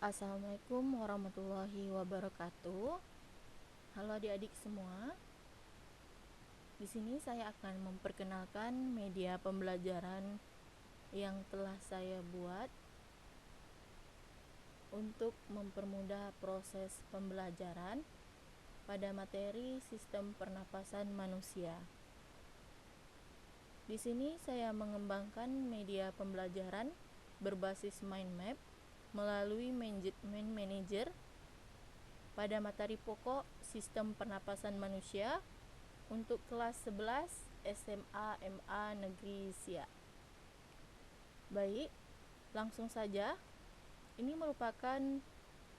Assalamualaikum warahmatullahi wabarakatuh. Halo adik-adik semua. Di sini saya akan memperkenalkan media pembelajaran yang telah saya buat untuk mempermudah proses pembelajaran pada materi sistem pernapasan manusia. Di sini saya mengembangkan media pembelajaran berbasis mind map melalui Management Manager pada materi pokok Sistem Pernapasan Manusia untuk kelas 11 SMA MA Negeri Siak. Baik, langsung saja. Ini merupakan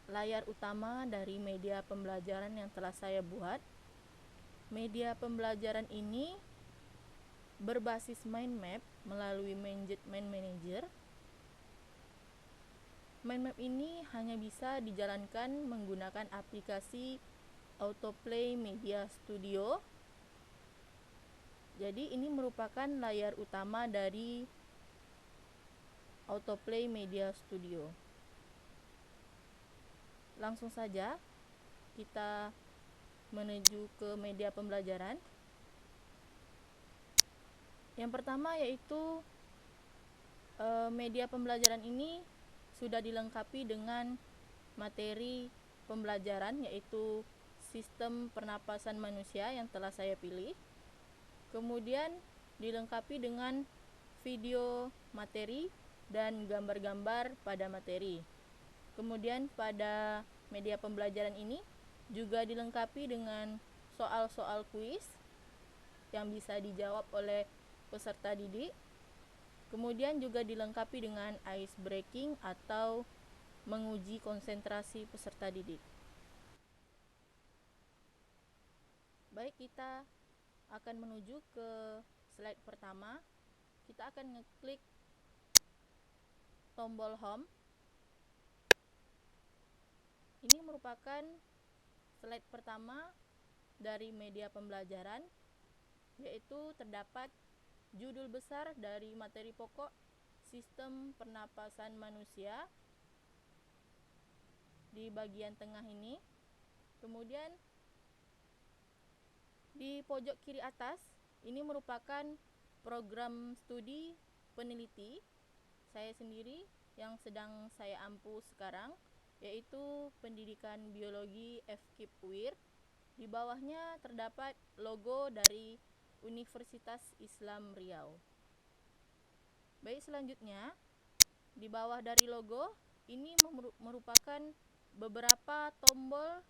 layar utama dari media pembelajaran yang telah saya buat. Media pembelajaran ini berbasis mind map melalui Management Manager. Mind map ini hanya bisa dijalankan menggunakan aplikasi Autoplay Media Studio. Jadi ini merupakan layar utama dari Autoplay Media Studio. Langsung saja kita menuju ke media pembelajaran. Yang pertama yaitu media pembelajaran ini sudah dilengkapi dengan materi pembelajaran yaitu Sistem Pernapasan Manusia yang telah saya pilih. Kemudian dilengkapi dengan video materi dan gambar-gambar pada materi. Kemudian pada media pembelajaran ini juga dilengkapi dengan soal-soal kuis yang bisa dijawab oleh peserta didik. Kemudian juga dilengkapi dengan ice breaking atau menguji konsentrasi peserta didik. Baik, kita akan menuju ke slide pertama. Kita akan ngeklik tombol home. Ini merupakan slide pertama dari media pembelajaran, yaitu terdapat judul besar dari materi pokok Sistem Pernapasan Manusia di bagian tengah ini. Kemudian di pojok kiri atas ini merupakan program studi peneliti saya sendiri yang sedang saya ampu sekarang, yaitu Pendidikan Biologi FKIP UIR. Di bawahnya terdapat logo dari Universitas Islam Riau. Baik, selanjutnya di bawah dari logo ini merupakan beberapa tombol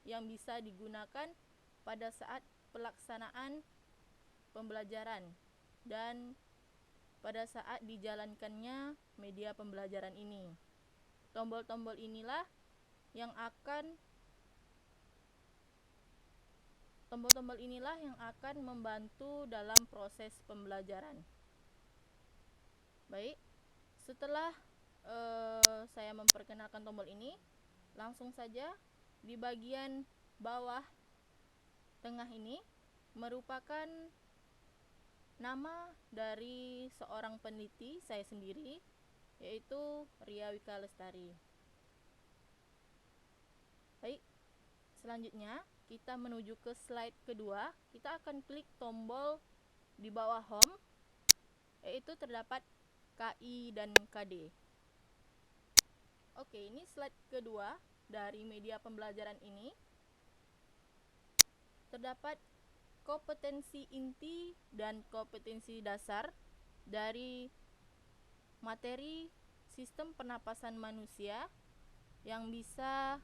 yang bisa digunakan pada saat pelaksanaan pembelajaran dan pada saat dijalankannya media pembelajaran ini. Tombol-tombol inilah yang akan membantu dalam proses pembelajaran. Baik, setelah saya memperkenalkan tombol ini, langsung saja di bagian bawah tengah ini merupakan nama dari seorang peneliti saya sendiri, yaitu Ria Wika Lestari. Baik, selanjutnya kita menuju ke slide kedua. Kita akan klik tombol di bawah home, yaitu terdapat KI dan KD. Oke, ini slide kedua dari media pembelajaran ini. Terdapat kompetensi inti dan kompetensi dasar dari materi Sistem Pernapasan Manusia yang bisa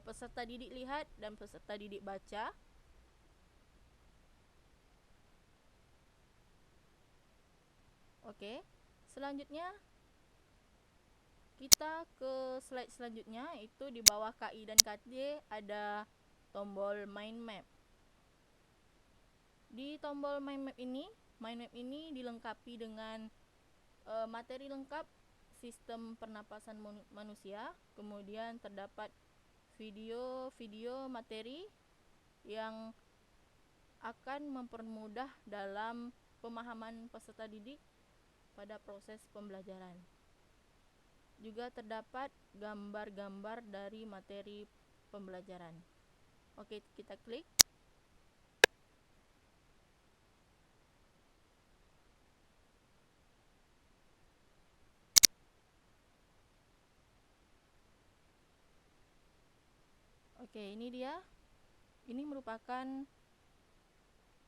peserta didik lihat dan peserta didik baca. Oke, selanjutnya kita ke slide selanjutnya, itu di bawah KI dan KD ada tombol mind map. Di tombol mind map ini dilengkapi dengan materi lengkap Sistem Pernapasan Manusia. Kemudian terdapat video materi yang akan mempermudah dalam pemahaman peserta didik pada proses pembelajaran. juga terdapat gambar-gambar dari materi pembelajaran. Oke, kita klik. Oke, ini dia. Ini merupakan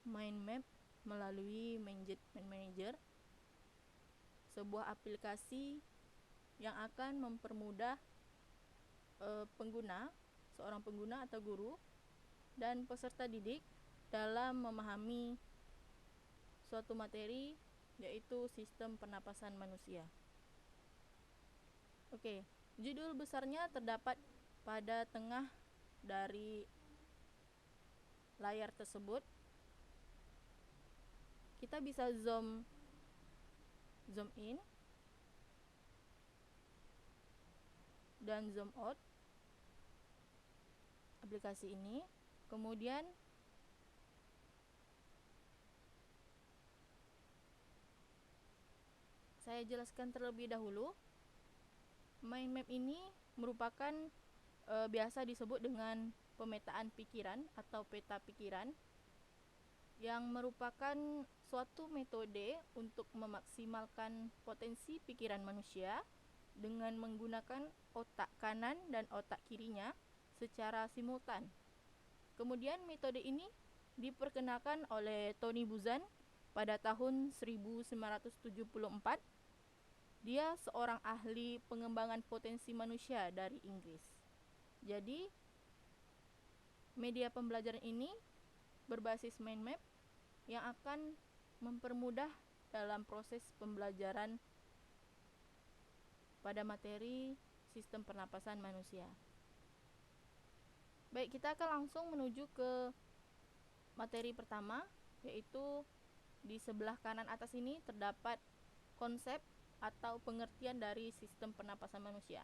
mind map melalui Mind Manager, sebuah aplikasi yang akan mempermudah seorang pengguna atau guru dan peserta didik dalam memahami suatu materi, yaitu sistem pernapasan manusia. Oke, judul besarnya terdapat pada tengah dari layar tersebut. Kita bisa zoom in dan zoom out aplikasi ini. Kemudian saya jelaskan terlebih dahulu, mind map ini merupakan biasa disebut dengan pemetaan pikiran atau peta pikiran, yang merupakan suatu metode untuk memaksimalkan potensi pikiran manusia dengan menggunakan otak kanan dan otak kirinya secara simultan. Kemudian metode ini diperkenalkan oleh Tony Buzan pada tahun 1974. Dia seorang ahli pengembangan potensi manusia dari Inggris. Jadi, media pembelajaran ini berbasis mind map yang akan mempermudah dalam proses pembelajaran pada materi sistem pernapasan manusia. Baik, kita akan langsung menuju ke materi pertama, yaitu di sebelah kanan atas ini terdapat konsep atau pengertian dari sistem pernapasan manusia.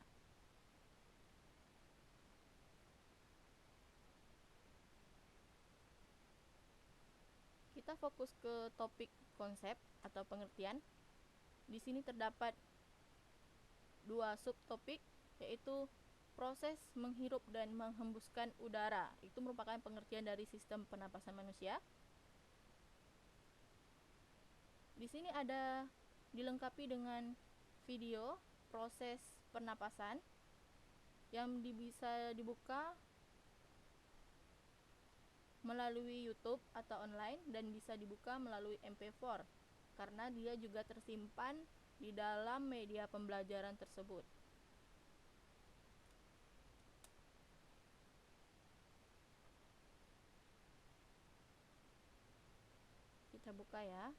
Kita fokus ke topik konsep atau pengertian. Di sini terdapat 2 subtopik, yaitu proses menghirup dan menghembuskan udara. Itu merupakan pengertian dari sistem pernapasan manusia. Di sini ada dilengkapi dengan video proses pernapasan yang bisa dibuka melalui YouTube atau online dan bisa dibuka melalui MP4 karena dia juga tersimpan di dalam media pembelajaran tersebut. Kita buka ya.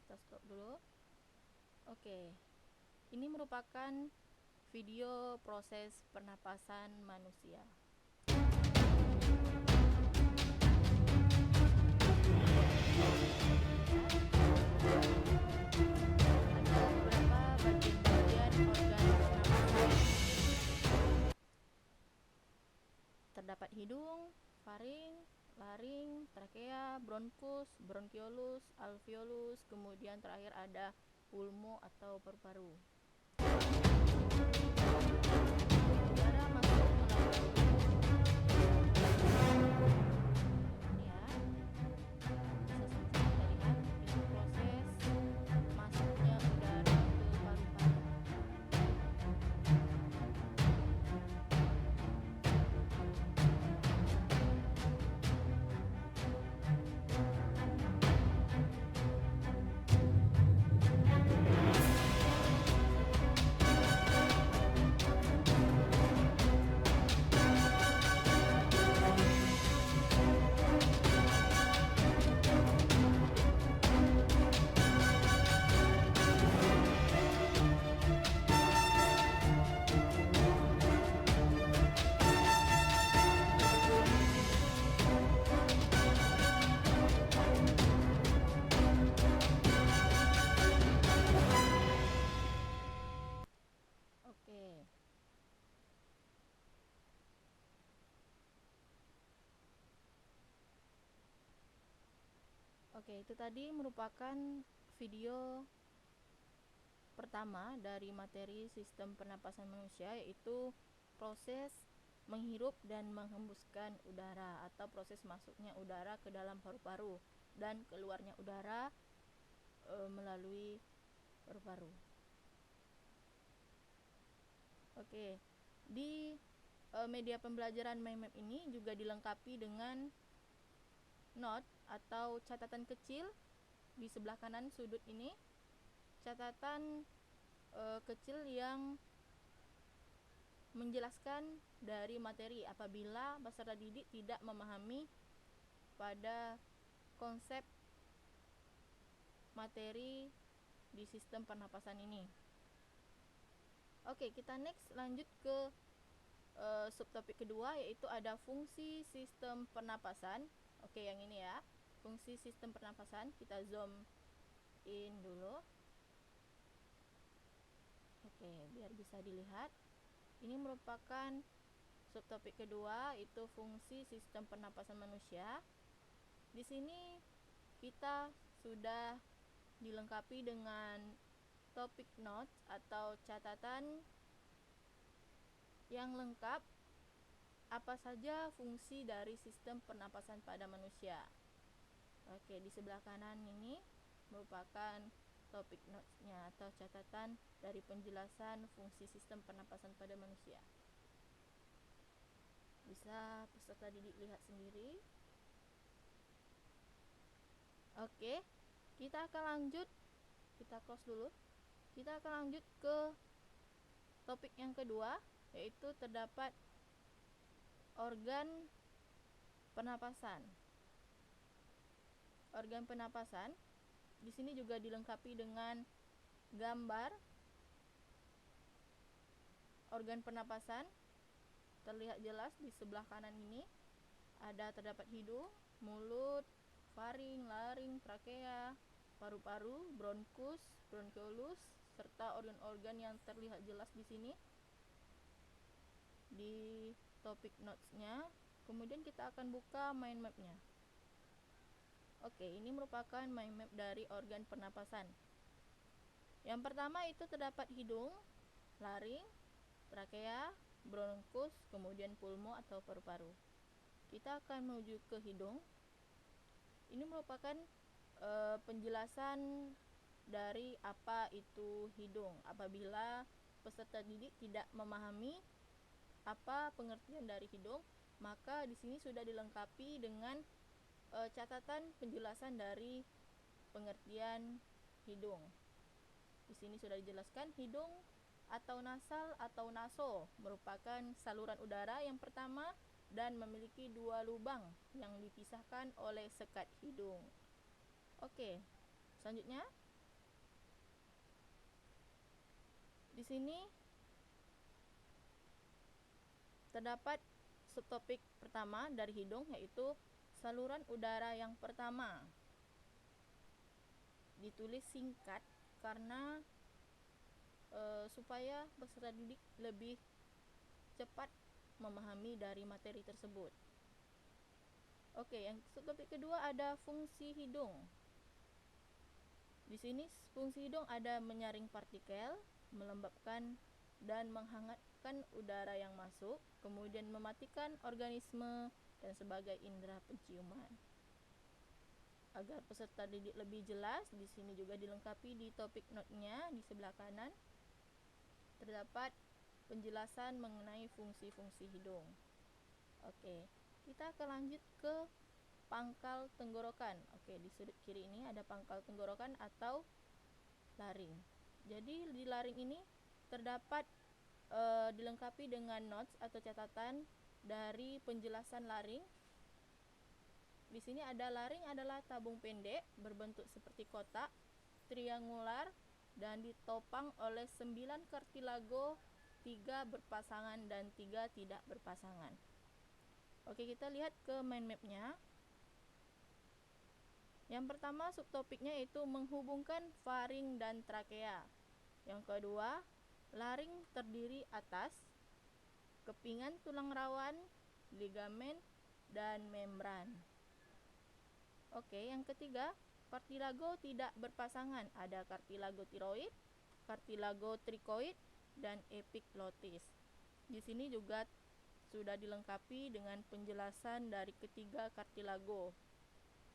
Kita stop dulu. Oke. Ini merupakan video proses pernapasan manusia. Ada beberapa bagian-bagian organ pernapasan. Terdapat hidung, faring, laring, trakea, bronkus, bronkiolus, alveolus, kemudian terakhir ada pulmo atau paru-paru. Udara masuk melalui ini ya. Bisa sama-sama kita lihat itu proses masuknya udara ke paru-paru. Oke, itu tadi merupakan video pertama dari materi sistem pernapasan manusia, yaitu proses menghirup dan menghembuskan udara atau proses masuknya udara ke dalam paru-paru dan keluarnya udara melalui paru-paru. Oke, di media pembelajaran mind map ini juga dilengkapi dengan note atau catatan kecil di sebelah kanan sudut ini, catatan kecil yang menjelaskan dari materi apabila peserta didik tidak memahami pada konsep materi di sistem pernapasan ini. Oke, kita next lanjut ke subtopik kedua, yaitu ada fungsi sistem pernapasan. Oke, yang ini ya, fungsi sistem pernapasan. Kita zoom in dulu. Oke, biar bisa dilihat. Ini merupakan subtopik kedua, itu fungsi sistem pernapasan manusia. Di sini kita sudah dilengkapi dengan topic notes atau catatan yang lengkap apa saja fungsi dari sistem pernapasan pada manusia. Oke, di sebelah kanan ini merupakan topic notes-nya atau catatan dari penjelasan fungsi sistem pernapasan pada manusia. Bisa peserta didik lihat sendiri. Oke, kita akan lanjut. Kita close dulu. Kita akan lanjut ke topik yang kedua, yaitu terdapat organ pernapasan. Organ pernapasan di sini juga dilengkapi dengan gambar organ pernapasan. Terlihat jelas di sebelah kanan ini ada terdapat hidung, mulut, faring, laring, trakea, paru-paru, bronkus, bronkiolus, serta organ-organ yang terlihat jelas di sini di topik notes-nya. Kemudian kita akan buka mind map-nya. Oke, ini merupakan mind map dari organ pernapasan. Yang pertama itu terdapat hidung, laring, trakea, bronkus, kemudian pulmo atau paru-paru. Kita akan menuju ke hidung. Ini merupakan penjelasan dari apa itu hidung. Apabila peserta didik tidak memahami apa pengertian dari hidung, maka di sini sudah dilengkapi dengan catatan penjelasan dari pengertian hidung. Di sini sudah dijelaskan hidung atau nasal atau naso merupakan saluran udara yang pertama dan memiliki dua lubang yang dipisahkan oleh sekat hidung. Oke, selanjutnya di sini terdapat subtopik pertama dari hidung, yaitu saluran udara yang pertama. Ditulis singkat karena supaya peserta didik lebih cepat memahami dari materi tersebut. Oke, yang subtopik kedua ada fungsi hidung. Di sini fungsi hidung ada menyaring partikel, melembabkan dan menghangatkan udara yang masuk, kemudian mematikan organisme dan sebagai indera penciuman. Agar peserta didik lebih jelas, di sini juga dilengkapi di topik note-nya di sebelah kanan. Terdapat penjelasan mengenai fungsi-fungsi hidung. Oke, kita akan lanjut ke pangkal tenggorokan. Oke, di sudut kiri ini ada pangkal tenggorokan atau laring. Jadi di laring ini terdapat dilengkapi dengan notes atau catatan dari penjelasan laring. Di sini ada laring adalah tabung pendek berbentuk seperti kotak, triangular dan ditopang oleh 9 kartilago, 3 berpasangan dan 3 tidak berpasangan. Oke, kita lihat ke mind map-nya. Yang pertama subtopiknya itu menghubungkan faring dan trakea. Yang kedua, laring terdiri atas kepingan tulang rawan, ligamen, dan membran. Oke, yang ketiga, Kartilago tidak berpasangan, ada kartilago tiroid, kartilago tricoid, dan epiglotis. Di sini juga sudah dilengkapi dengan penjelasan dari ketiga kartilago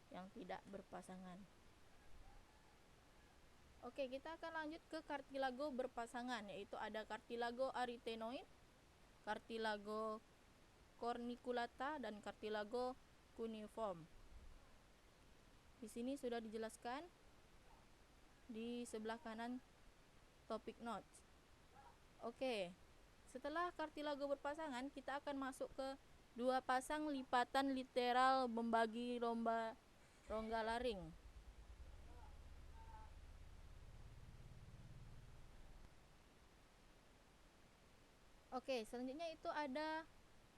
yang tidak berpasangan. Oke, kita akan lanjut ke kartilago berpasangan, yaitu ada kartilago arytenoid, kartilago corniculata, dan kartilago cuneiform. Di sini sudah dijelaskan di sebelah kanan topic notes. Oke, setelah kartilago berpasangan, kita akan masuk ke dua pasang lipatan literal membagi rongga laring. Oke, selanjutnya itu ada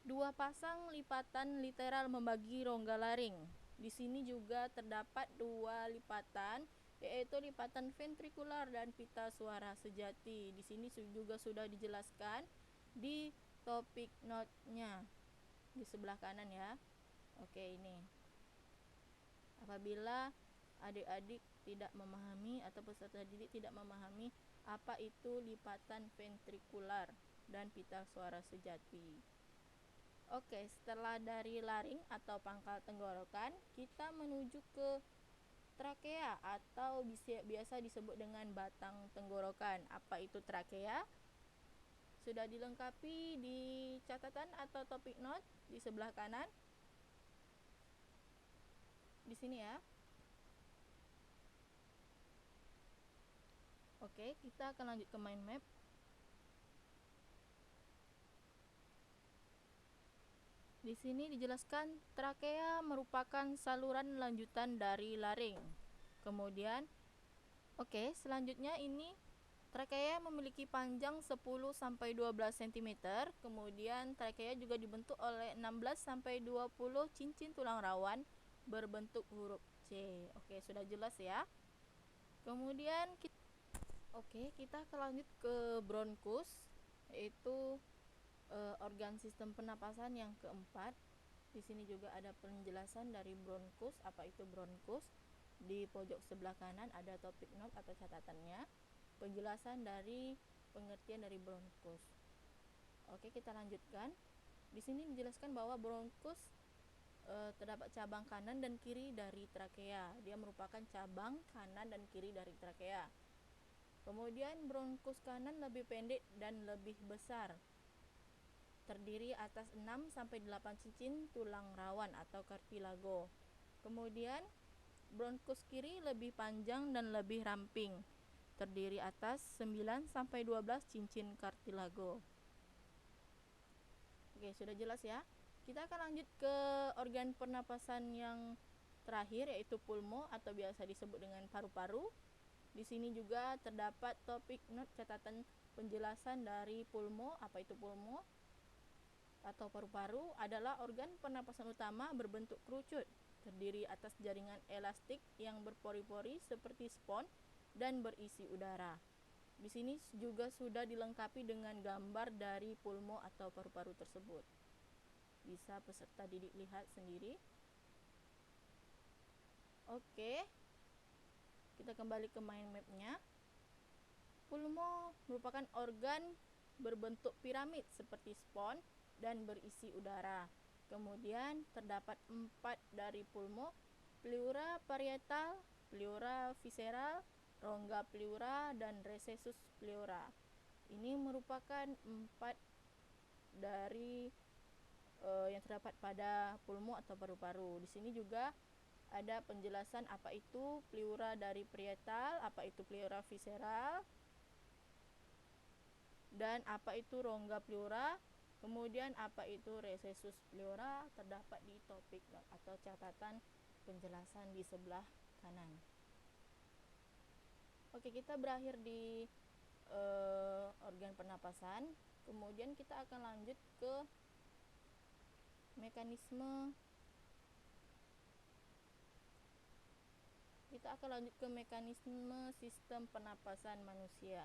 dua pasang lipatan literal membagi rongga laring. Di sini juga terdapat dua lipatan, yaitu lipatan ventrikular dan pita suara sejati. Di sini juga sudah dijelaskan di topik note-nya di sebelah kanan ya. Oke, ini. Apabila adik-adik tidak memahami atau peserta didik tidak memahami apa itu lipatan ventrikular dan pita suara sejati. Oke, setelah dari laring atau pangkal tenggorokan, kita menuju ke trakea atau biasa disebut dengan batang tenggorokan. Apa itu trakea? Sudah dilengkapi di catatan atau topik note di sebelah kanan. Di sini ya. Oke, kita akan lanjut ke mind map. Di sini dijelaskan trakea merupakan saluran lanjutan dari laring. Kemudian, selanjutnya ini trakea memiliki panjang 10-12 cm. Kemudian trakea juga dibentuk oleh 16-20 cincin tulang rawan berbentuk huruf C. Oke, sudah jelas ya. Kemudian kita akan lanjut ke bronkus, yaitu organ sistem pernapasan yang keempat. Di sini juga ada penjelasan dari bronkus. Apa itu bronkus? Di pojok sebelah kanan ada topik note atau catatannya, penjelasan dari pengertian dari bronkus. Oke, kita lanjutkan. Di sini dijelaskan bahwa bronkus terdapat cabang kanan dan kiri dari trakea. Dia merupakan cabang kanan dan kiri dari trakea. Kemudian bronkus kanan lebih pendek dan lebih besar, terdiri atas 6-8 cincin tulang rawan atau kartilago. Kemudian bronkus kiri lebih panjang dan lebih ramping, terdiri atas 9-12 cincin kartilago. Oke, sudah jelas ya. Kita akan lanjut ke organ pernapasan yang terakhir, yaitu pulmo atau biasa disebut dengan paru-paru. Di sini juga terdapat topik note catatan penjelasan dari pulmo. Apa itu pulmo? Atau paru-paru adalah organ pernapasan utama berbentuk kerucut, terdiri atas jaringan elastik yang berpori-pori seperti spons dan berisi udara. Di sini juga sudah dilengkapi dengan gambar dari pulmo atau paru-paru tersebut. Bisa peserta didik lihat sendiri. Oke, kita kembali ke mind map-nya. Pulmo merupakan organ berbentuk piramid seperti spons dan berisi udara. Kemudian terdapat 4 dari pulmo: pleura parietal, pleura visceral, rongga pleura, dan recessus pleura. Ini merupakan 4 dari yang terdapat pada pulmo atau paru-paru. Di sini juga ada penjelasan apa itu pleura dari parietal, apa itu pleura visceral, dan apa itu rongga pleura. Kemudian apa itu recessus pleura terdapat di topik atau catatan penjelasan di sebelah kanan. Oke, kita berakhir di organ pernapasan. Kemudian kita akan lanjut ke mekanisme. Kita akan lanjut ke mekanisme sistem pernapasan manusia.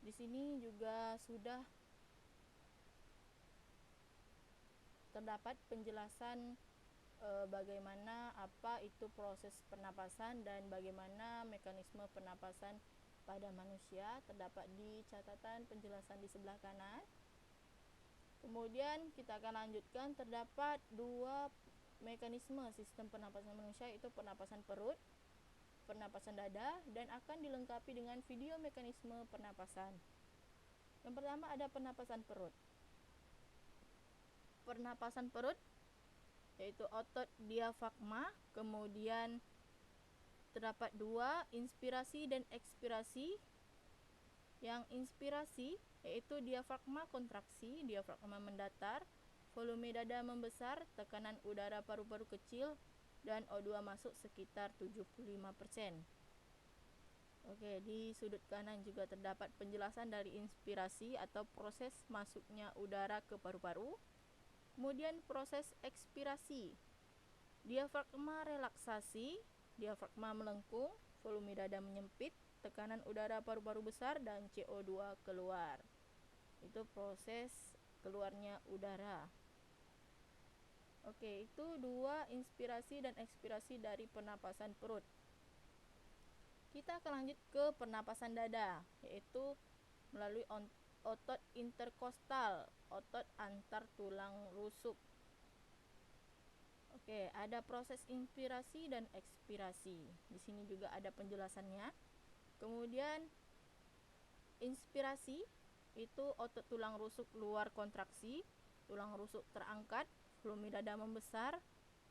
Di sini juga sudah terdapat penjelasan bagaimana apa itu proses pernapasan dan bagaimana mekanisme pernapasan pada manusia, terdapat di catatan penjelasan di sebelah kanan. Kemudian kita akan lanjutkan, terdapat dua mekanisme sistem pernapasan manusia, yaitu pernapasan perut, pernapasan dada, dan akan dilengkapi dengan video mekanisme pernapasan. Yang pertama ada pernapasan perut. Pernapasan perut yaitu otot diafragma, kemudian terdapat dua, inspirasi dan ekspirasi. Yang inspirasi yaitu diafragma kontraksi, diafragma mendatar, volume dada membesar, tekanan udara paru-paru kecil, dan O2 masuk sekitar 75%. Oke, di sudut kanan juga terdapat penjelasan dari inspirasi atau proses masuknya udara ke paru-paru. Kemudian proses ekspirasi, diafragma relaksasi, diafragma melengkung, volume dada menyempit, tekanan udara paru-paru besar, dan CO2 keluar. Itu proses keluarnya udara. Oke, itu dua, inspirasi dan ekspirasi dari pernapasan perut. Kita akan lanjut ke pernapasan dada, yaitu melalui otot interkostal, otot antar tulang rusuk. Oke, ada proses inspirasi dan ekspirasi. Di sini juga ada penjelasannya. Kemudian inspirasi itu otot tulang rusuk luar kontraksi, tulang rusuk terangkat, volume dada membesar,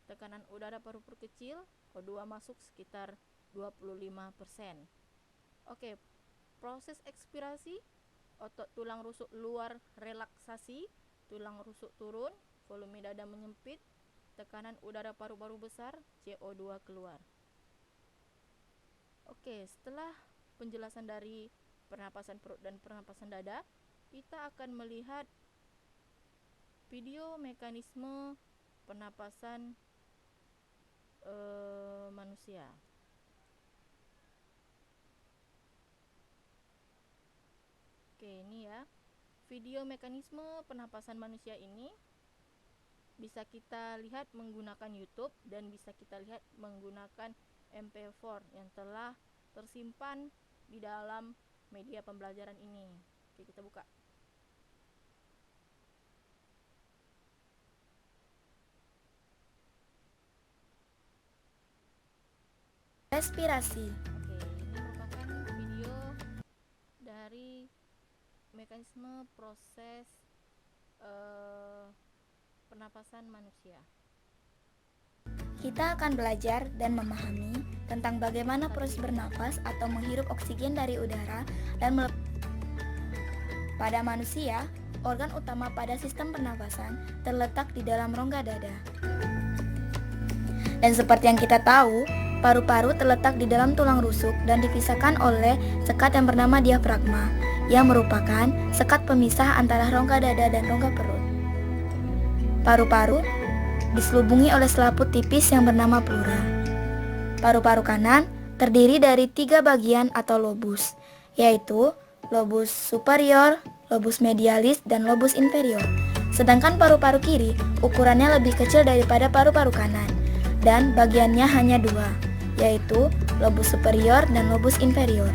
tekanan udara paru-paru kecil, O2 masuk sekitar 25%. Oke, proses ekspirasi, otot tulang rusuk luar relaksasi, tulang rusuk turun, volume dada menyempit, tekanan udara paru-paru besar, CO2 keluar. Oke, setelah penjelasan dari pernapasan perut dan pernapasan dada, kita akan melihat video mekanisme pernapasan manusia. Oke, ini ya video mekanisme pernapasan manusia ini bisa kita lihat menggunakan YouTube dan bisa kita lihat menggunakan MP4 yang telah tersimpan di dalam media pembelajaran ini. Oke, kita buka. Respirasi. Oke, ini merupakan video dari mekanisme proses pernapasan manusia. Kita akan belajar dan memahami tentang bagaimana proses bernapas atau menghirup oksigen dari udara dan pada manusia, organ utama pada sistem pernapasan terletak di dalam rongga dada. Dan seperti yang kita tahu, paru-paru terletak di dalam tulang rusuk dan dipisahkan oleh sekat yang bernama diafragma, yang merupakan sekat pemisah antara rongga dada dan rongga perut. Paru-paru diselubungi oleh selaput tipis yang bernama pleura. Paru-paru kanan terdiri dari 3 bagian atau lobus, yaitu lobus superior, lobus medialis, dan lobus inferior. Sedangkan paru-paru kiri ukurannya lebih kecil daripada paru-paru kanan, dan bagiannya hanya 2, yaitu lobus superior dan lobus inferior.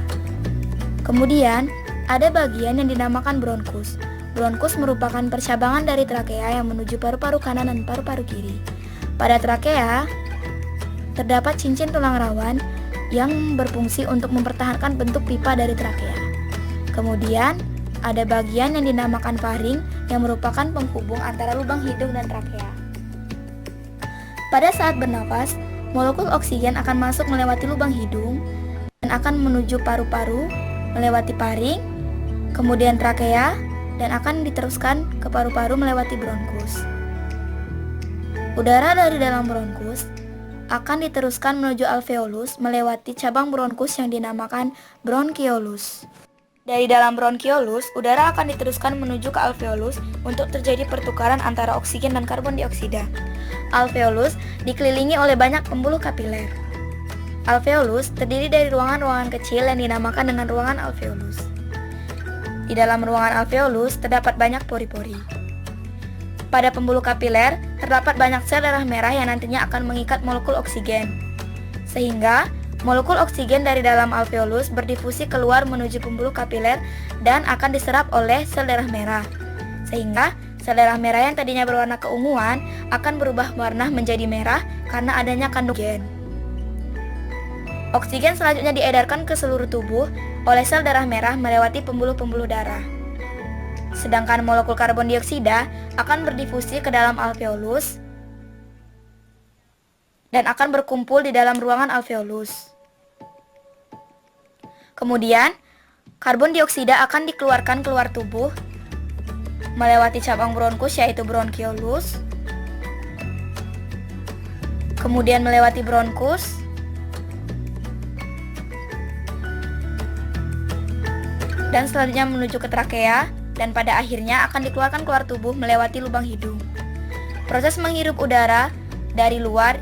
Kemudian, ada bagian yang dinamakan bronkus. Bronkus merupakan percabangan dari trakea yang menuju paru-paru kanan dan paru-paru kiri. Pada trakea, terdapat cincin tulang rawan yang berfungsi untuk mempertahankan bentuk pipa dari trakea. Kemudian, ada bagian yang dinamakan faring yang merupakan penghubung antara lubang hidung dan trakea. Pada saat bernafas, molekul oksigen akan masuk melewati lubang hidung dan akan menuju paru-paru, melewati faring, kemudian trakea, dan akan diteruskan ke paru-paru melewati bronkus. Udara dari dalam bronkus akan diteruskan menuju alveolus melewati cabang bronkus yang dinamakan bronkiolus. Dari dalam bronkiolus, udara akan diteruskan menuju ke alveolus untuk terjadi pertukaran antara oksigen dan karbon dioksida. Alveolus dikelilingi oleh banyak pembuluh kapiler. Alveolus terdiri dari ruangan-ruangan kecil yang dinamakan dengan ruangan alveolus. Di dalam ruangan alveolus terdapat banyak pori-pori. Pada pembuluh kapiler, terdapat banyak sel darah merah yang nantinya akan mengikat molekul oksigen. Sehingga, molekul oksigen dari dalam alveolus berdifusi keluar menuju pembuluh kapiler dan akan diserap oleh sel darah merah. Sehingga, sel darah merah yang tadinya berwarna keunguan akan berubah warna menjadi merah karena adanya kandungan oksigen. Oksigen selanjutnya diedarkan ke seluruh tubuh oleh sel darah merah melewati pembuluh-pembuluh darah. Sedangkan molekul karbon dioksida akan berdifusi ke dalam alveolus dan akan berkumpul di dalam ruangan alveolus. Kemudian, karbon dioksida akan dikeluarkan keluar tubuh melewati cabang bronkus yaitu bronkiolus, kemudian melewati bronkus, dan selanjutnya menuju ke trakea, dan pada akhirnya akan dikeluarkan keluar tubuh melewati lubang hidung. Proses menghirup udara dari luar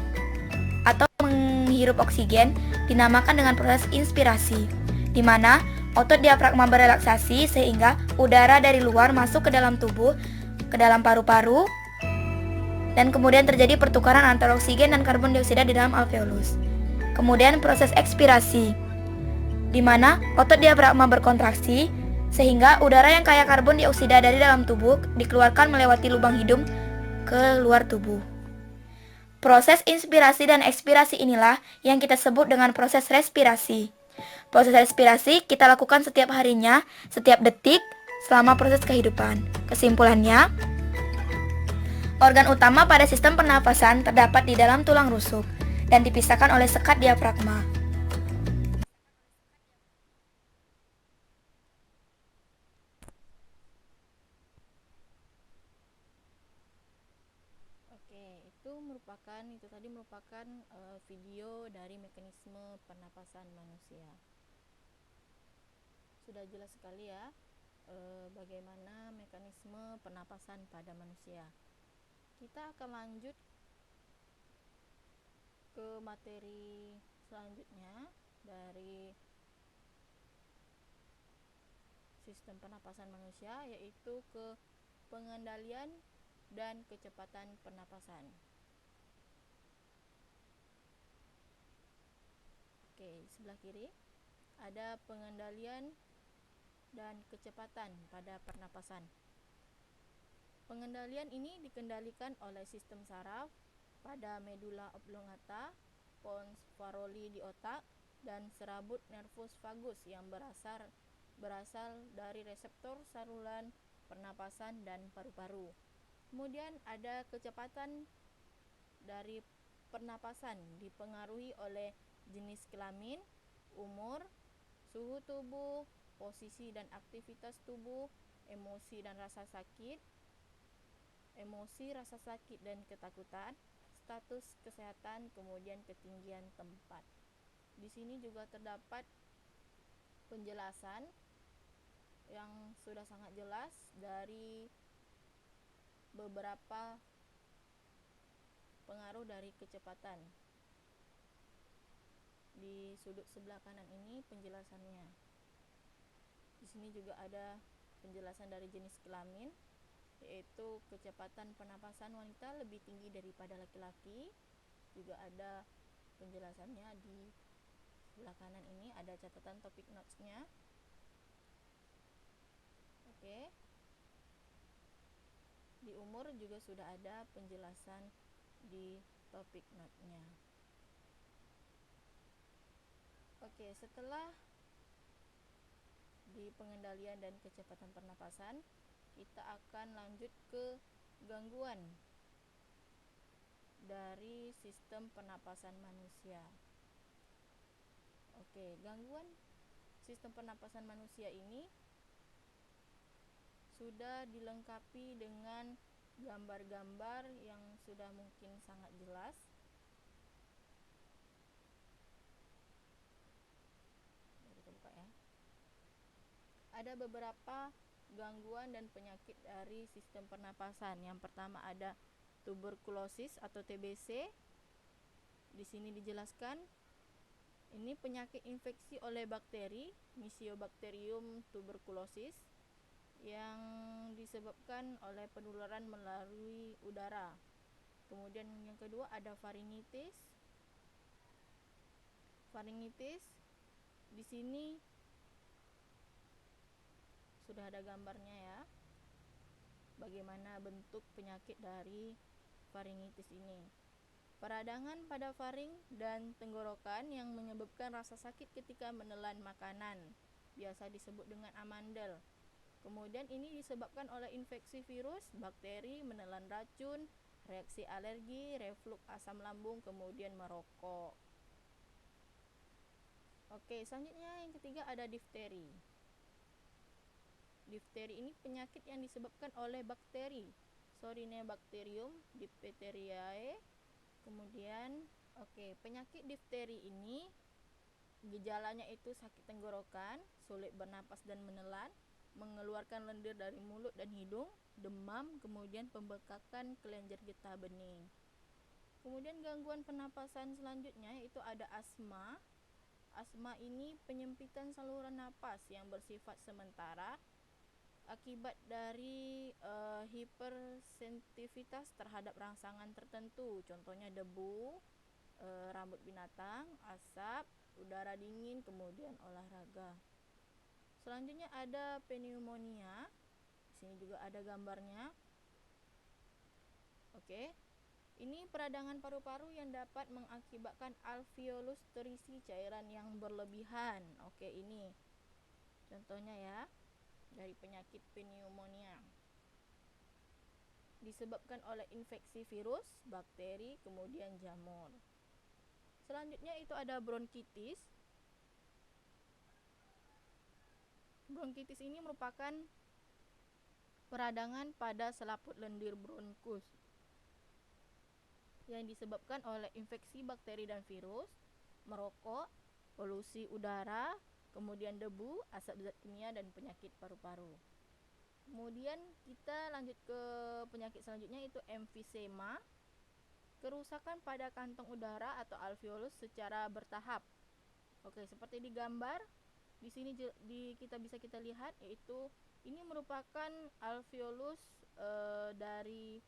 atau menghirup oksigen dinamakan dengan proses inspirasi, di mana otot diafragma berelaksasi sehingga udara dari luar masuk ke dalam tubuh, ke dalam paru-paru, dan kemudian terjadi pertukaran antara oksigen dan karbon dioksida di dalam alveolus. Kemudian proses ekspirasi, di mana otot diafragma berkontraksi sehingga udara yang kaya karbon dioksida dari dalam tubuh dikeluarkan melewati lubang hidung ke luar tubuh. Proses inspirasi dan ekspirasi inilah yang kita sebut dengan proses respirasi. Proses respirasi kita lakukan setiap harinya, setiap detik, selama proses kehidupan. Kesimpulannya, organ utama pada sistem pernafasan terdapat di dalam tulang rusuk dan dipisahkan oleh sekat diafragma. Itu tadi merupakan video dari mekanisme pernapasan manusia. Sudah jelas sekali ya bagaimana mekanisme pernapasan pada manusia. Kita akan lanjut ke materi selanjutnya dari sistem pernapasan manusia, yaitu ke pengendalian dan kecepatan pernapasan. Oke, sebelah kiri ada pengendalian dan kecepatan pada pernapasan. Pengendalian ini dikendalikan oleh sistem saraf pada medula oblongata, pons Farolli di otak, dan serabut nervus vagus yang berasal dari reseptor saluran pernapasan dan paru-paru. Kemudian ada kecepatan dari pernapasan dipengaruhi oleh jenis kelamin, umur, suhu tubuh, posisi dan aktivitas tubuh, emosi, rasa sakit dan ketakutan, status kesehatan, kemudian ketinggian tempat. Di sini juga terdapat penjelasan yang sudah sangat jelas dari beberapa pengaruh dari kecepatan. Di sudut sebelah kanan ini penjelasannya. Di sini juga ada penjelasan dari jenis kelamin, yaitu kecepatan pernapasan wanita lebih tinggi daripada laki-laki. Juga ada penjelasannya di sebelah kanan ini, ada catatan topik notes-nya. Oke. Di umur juga sudah ada penjelasan di topik note-nya. Oke, setelah di pengendalian dan kecepatan pernapasan, kita akan lanjut ke gangguan dari sistem pernapasan manusia. Oke, gangguan sistem pernapasan manusia ini sudah dilengkapi dengan gambar-gambar yang sudah mungkin sangat jelas. Kita buka ya. Ada beberapa gangguan dan penyakit dari sistem pernapasan. Yang pertama ada tuberkulosis atau TBC. Di sini dijelaskan ini penyakit infeksi oleh bakteri Mycobacterium tuberculosis yang disebabkan oleh penularan melalui udara. Kemudian yang kedua ada faringitis. Faringitis di sini sudah ada gambarnya ya. Bagaimana bentuk penyakit dari faringitis ini. Peradangan pada faring dan tenggorokan yang menyebabkan rasa sakit ketika menelan makanan, biasa disebut dengan amandel. Kemudian ini disebabkan oleh infeksi virus, bakteri, menelan racun, reaksi alergi, reflux asam lambung, kemudian merokok. Oke, selanjutnya yang ketiga ada difteri. Difteri ini penyakit yang disebabkan oleh bakteri Sorinebacterium diphtheriae. Kemudian, penyakit difteri ini gejalanya itu sakit tenggorokan, sulit bernapas dan menelan, mengeluarkan lendir dari mulut dan hidung, demam, kemudian pembekakan kelenjar getah bening. Kemudian gangguan pernapasan selanjutnya yaitu ada asma. Asma ini penyempitan saluran napas yang bersifat sementara akibat dari hipersensitivitas terhadap rangsangan tertentu, contohnya debu, rambut binatang, asap, udara dingin, kemudian olahraga. Selanjutnya ada pneumonia. Di sini juga ada gambarnya. Ini peradangan paru-paru yang dapat mengakibatkan alveolus terisi cairan yang berlebihan. Ini contohnya ya dari penyakit pneumonia. Disebabkan oleh infeksi virus, bakteri, kemudian jamur. Selanjutnya itu ada bronkitis. Bronkitis ini merupakan peradangan pada selaput lendir bronkus yang disebabkan oleh infeksi bakteri dan virus, merokok, polusi udara, kemudian debu, asap zat kimia, dan penyakit paru-paru. Kemudian kita lanjut ke penyakit selanjutnya yaitu emfisema. Kerusakan pada kantong udara atau alveolus secara bertahap. Seperti di gambar di sini kita bisa lihat yaitu ini merupakan alveolus dari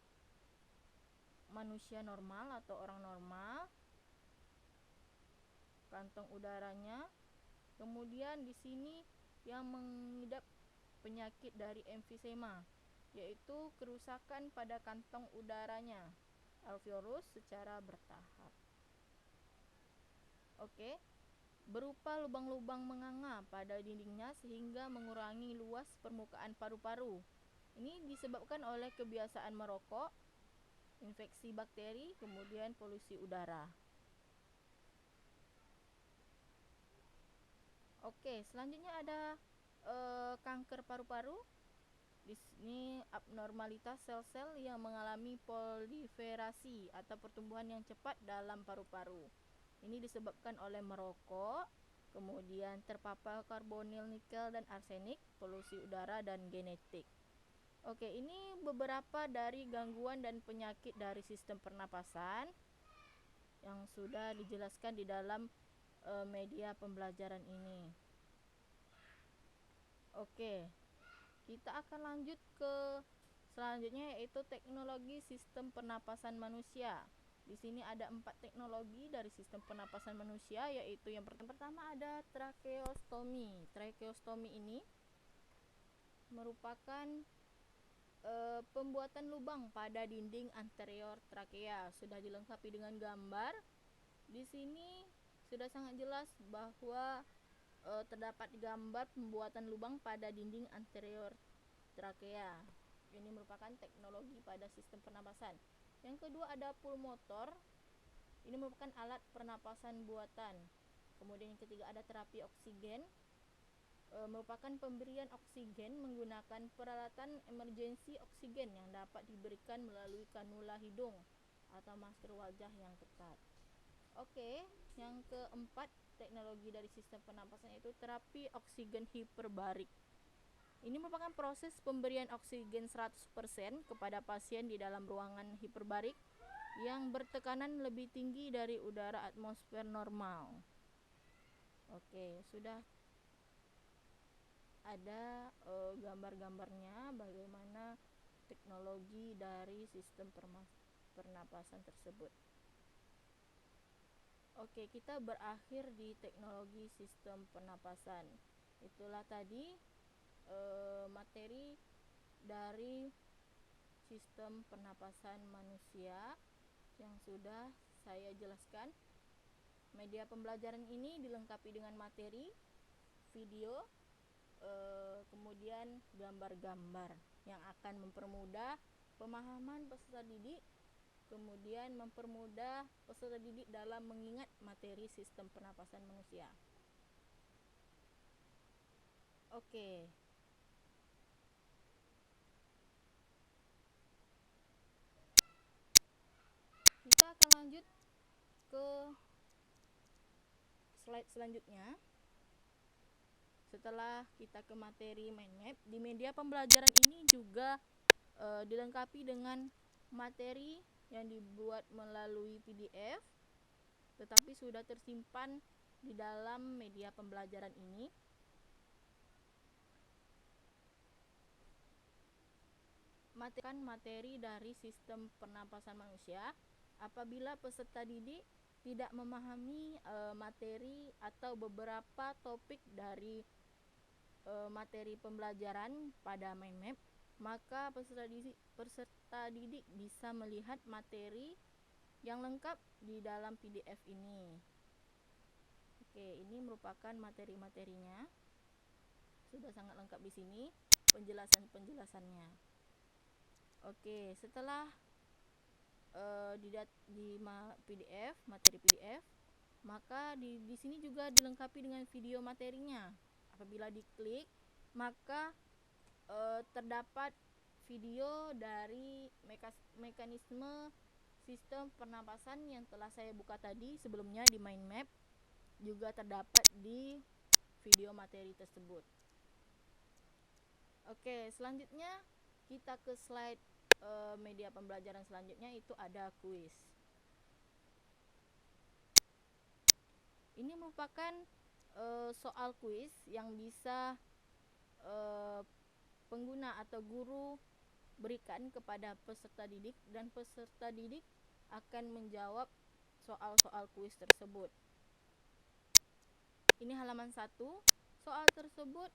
manusia normal atau orang normal, kantong udaranya. Kemudian di sini yang mengidap penyakit dari emfisema yaitu kerusakan pada kantong udaranya, alveolus secara bertahap. Berupa lubang-lubang menganga pada dindingnya sehingga mengurangi luas permukaan paru-paru. Ini disebabkan oleh kebiasaan merokok, infeksi bakteri, kemudian polusi udara. Selanjutnya ada kanker paru-paru. Di sini abnormalitas sel-sel yang mengalami proliferasi atau pertumbuhan yang cepat dalam paru-paru. Ini disebabkan oleh merokok, kemudian terpapar karbonil nikel dan arsenik, polusi udara, dan genetik. Ini beberapa dari gangguan dan penyakit dari sistem pernapasan yang sudah dijelaskan di dalam media pembelajaran ini. Kita akan lanjut ke selanjutnya yaitu teknologi sistem pernapasan manusia. Di sini ada 4 teknologi dari sistem pernapasan manusia, yaitu yang pertama ada tracheostomy. Tracheostomy ini merupakan pembuatan lubang pada dinding anterior trakea. Sudah dilengkapi dengan gambar. Di sini sudah sangat jelas bahwa terdapat gambar pembuatan lubang pada dinding anterior trakea. Ini merupakan teknologi pada sistem pernapasan. Yang kedua ada pulmotor. Ini merupakan alat pernapasan buatan. Kemudian yang ketiga ada terapi oksigen. Merupakan pemberian oksigen menggunakan peralatan emergensi oksigen yang dapat diberikan melalui kanula hidung atau masker wajah yang ketat. Yang keempat teknologi dari sistem pernapasan yaitu terapi oksigen hiperbarik. Ini merupakan proses pemberian oksigen 100% kepada pasien di dalam ruangan hiperbarik yang bertekanan lebih tinggi dari udara atmosfer normal. Sudah ada gambar-gambarnya bagaimana teknologi dari sistem pernapasan tersebut. Oke, kita berakhir di teknologi sistem pernapasan. Itulah tadi materi dari sistem pernapasan manusia yang sudah saya jelaskan. Media pembelajaran ini dilengkapi dengan materi, video, kemudian gambar-gambar yang akan mempermudah pemahaman peserta didik, kemudian mempermudah peserta didik dalam mengingat materi sistem pernapasan manusia. Oke. Kita akan lanjut ke slide selanjutnya. Setelah kita ke materi mind map, di media pembelajaran ini juga dilengkapi dengan materi yang dibuat melalui PDF, tetapi sudah tersimpan di dalam media pembelajaran ini. Materi dari sistem pernapasan manusia apabila peserta didik tidak memahami materi atau beberapa topik dari materi pembelajaran pada mind map, maka peserta didik bisa melihat materi yang lengkap di dalam PDF ini. Oke, ini merupakan materi-materinya. Sudah sangat lengkap di sini penjelasan-penjelasannya. Oke, setelah di PDF, materi PDF, maka di sini juga dilengkapi dengan video materinya. Apabila diklik, maka terdapat video dari mekanisme sistem pernapasan yang telah saya buka tadi sebelumnya di mind map, juga terdapat di video materi tersebut. Oke, selanjutnya kita ke slide media pembelajaran selanjutnya, itu ada kuis. Ini merupakan soal kuis yang bisa pengguna atau guru berikan kepada peserta didik, dan peserta didik akan menjawab soal-soal kuis tersebut. Ini halaman 1. Soal tersebut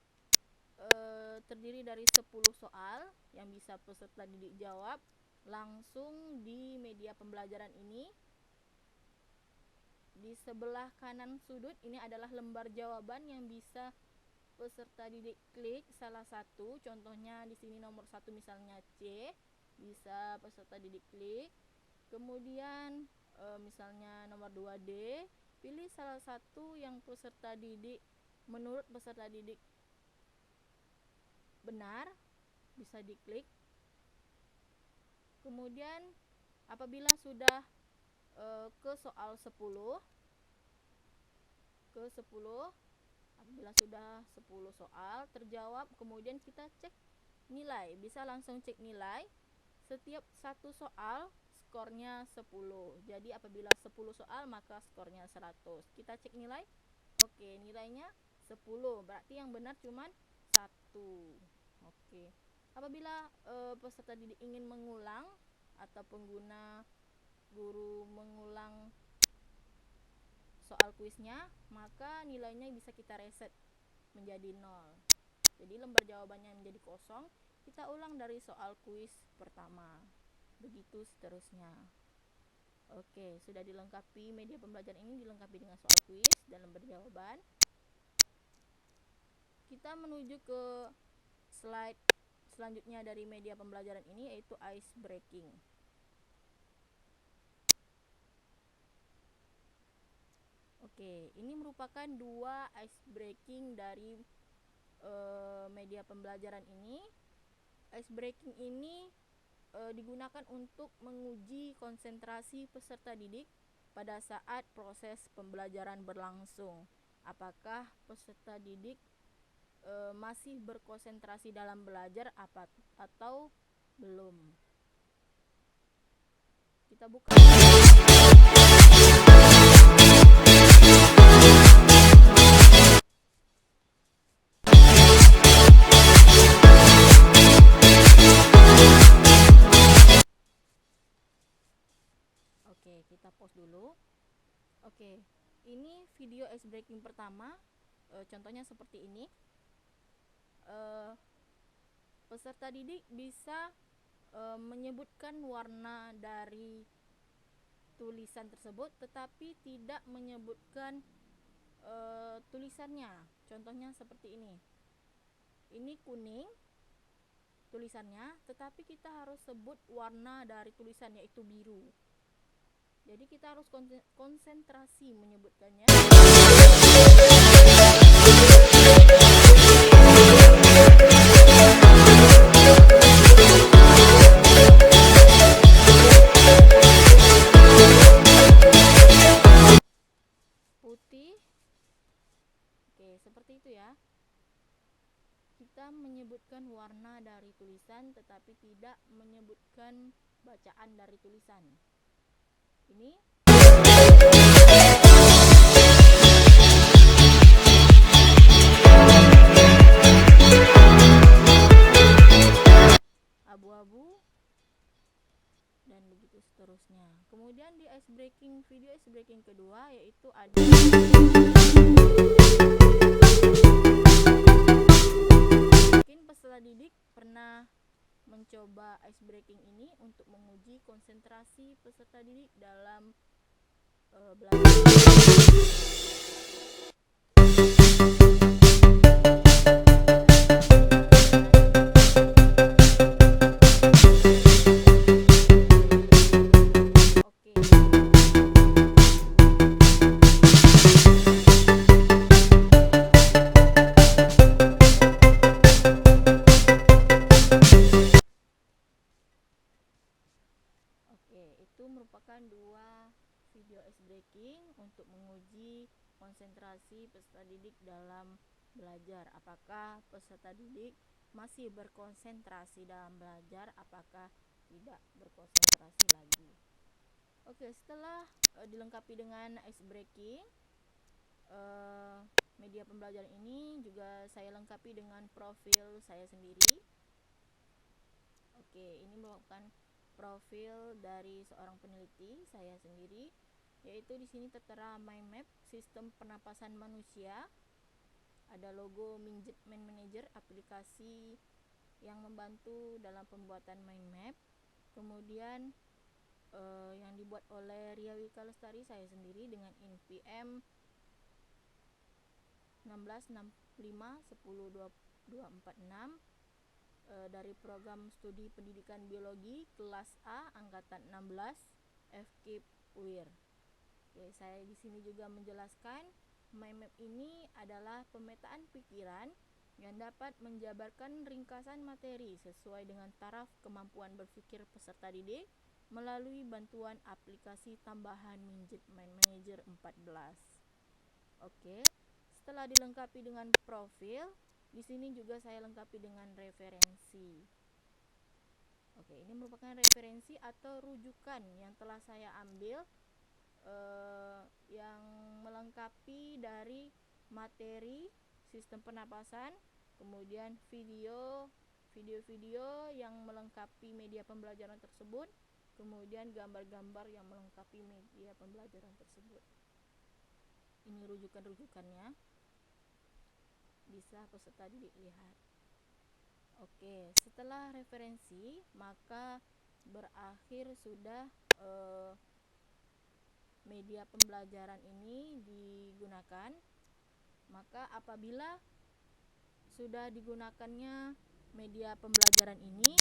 terdiri dari 10 soal yang bisa peserta didik jawab langsung di media pembelajaran ini. Di sebelah kanan sudut ini adalah lembar jawaban yang bisa peserta didik klik salah satu. Contohnya di sini nomor 1 misalnya C, bisa peserta didik klik. Kemudian misalnya nomor 2 D, pilih salah satu yang peserta didik menurut peserta didik benar, bisa diklik. Kemudian apabila sudah ke soal 10, apabila sudah 10 soal terjawab, kemudian kita cek nilai, bisa langsung cek nilai. Setiap satu soal skornya 10. Jadi apabila 10 soal maka skornya 100. Kita cek nilai. Oke, nilainya 10. Berarti yang benar cuman 1. Oke. Apabila peserta didik ingin mengulang atau pengguna guru mengulang soal kuisnya, maka nilainya bisa kita reset menjadi 0. Jadi lembar jawabannya menjadi kosong, kita ulang dari soal kuis pertama. Begitu seterusnya. Oke, sudah dilengkapi, media pembelajaran ini dilengkapi dengan soal kuis dan lembar jawaban. Kita menuju ke slide selanjutnya dari media pembelajaran ini, yaitu ice breaking. Oke, ini merupakan 2 ice breaking dari media pembelajaran ini. Ice breaking ini digunakan untuk menguji konsentrasi peserta didik pada saat proses pembelajaran berlangsung. Apakah peserta didik masih berkonsentrasi dalam belajar atau belum. Kita buka. Oke, kita pause dulu. Oke, ini video ice breaking pertama. Contohnya seperti ini. Peserta didik bisa menyebutkan warna dari tulisan tersebut, tetapi tidak menyebutkan tulisannya. Contohnya seperti ini. Ini kuning tulisannya, tetapi kita harus sebut warna dari tulisan, yaitu biru. Jadi kita harus konsentrasi menyebutkannya. Putih. Oke, seperti itu ya. Kita menyebutkan warna dari tulisan tetapi tidak menyebutkan bacaan dari tulisan. Ini abu-abu dan begitu seterusnya. Kemudian di video ice breaking kedua yaitu ada mungkin peserta didik pernah mencoba ice breaking ini untuk menguji konsentrasi peserta didik dalam belajar. Itu merupakan dua video ice breaking untuk menguji konsentrasi peserta didik dalam belajar. Apakah peserta didik masih berkonsentrasi dalam belajar, apakah tidak berkonsentrasi lagi. Oke, setelah dilengkapi dengan ice breaking, media pembelajaran ini juga saya lengkapi dengan profil saya sendiri. Oke, ini merupakan profil dari seorang peneliti saya sendiri, yaitu di sini tertera mind map sistem pernapasan manusia. Ada logo Mindjet Mind Manager, aplikasi yang membantu dalam pembuatan mind map. Kemudian yang dibuat oleh Ria Wika Lestari saya sendiri dengan NPM 1665102246 dari program studi pendidikan biologi kelas A angkatan 16 FKIP UIR. Oke, saya di sini juga menjelaskan mind map ini adalah pemetaan pikiran yang dapat menjabarkan ringkasan materi sesuai dengan taraf kemampuan berpikir peserta didik melalui bantuan aplikasi tambahan Mindjet Mind Manager 14. Oke, setelah dilengkapi dengan profil, di sini juga saya lengkapi dengan referensi. Oke, ini merupakan referensi atau rujukan yang telah saya ambil yang melengkapi dari materi sistem pernapasan, kemudian video-video yang melengkapi media pembelajaran tersebut, kemudian gambar-gambar yang melengkapi media pembelajaran tersebut. Ini rujukan-rujukannya, bisa peserta didik lihat. Oke, setelah referensi maka berakhir sudah media pembelajaran ini digunakan. Maka apabila sudah digunakannya media pembelajaran ini,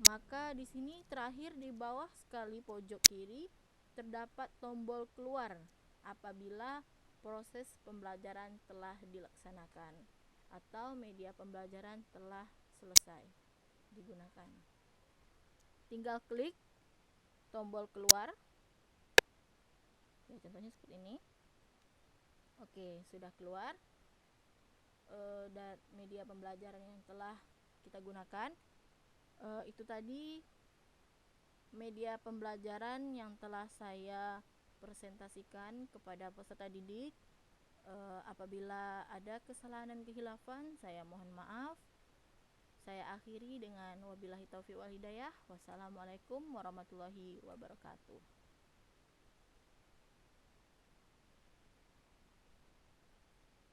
maka di sini terakhir di bawah sekali pojok kiri terdapat tombol keluar apabila proses pembelajaran telah dilaksanakan atau media pembelajaran telah selesai digunakan. Tinggal klik tombol keluar. Ya, contohnya seperti ini. Oke, sudah keluar dan media pembelajaran yang telah kita gunakan. Itu tadi media pembelajaran yang telah saya presentasikan kepada peserta didik. Apabila ada kesalahan dan kehilafan, saya mohon maaf. Saya akhiri dengan wabillahi taufiq wal hidayah. Wassalamualaikum warahmatullahi wabarakatuh.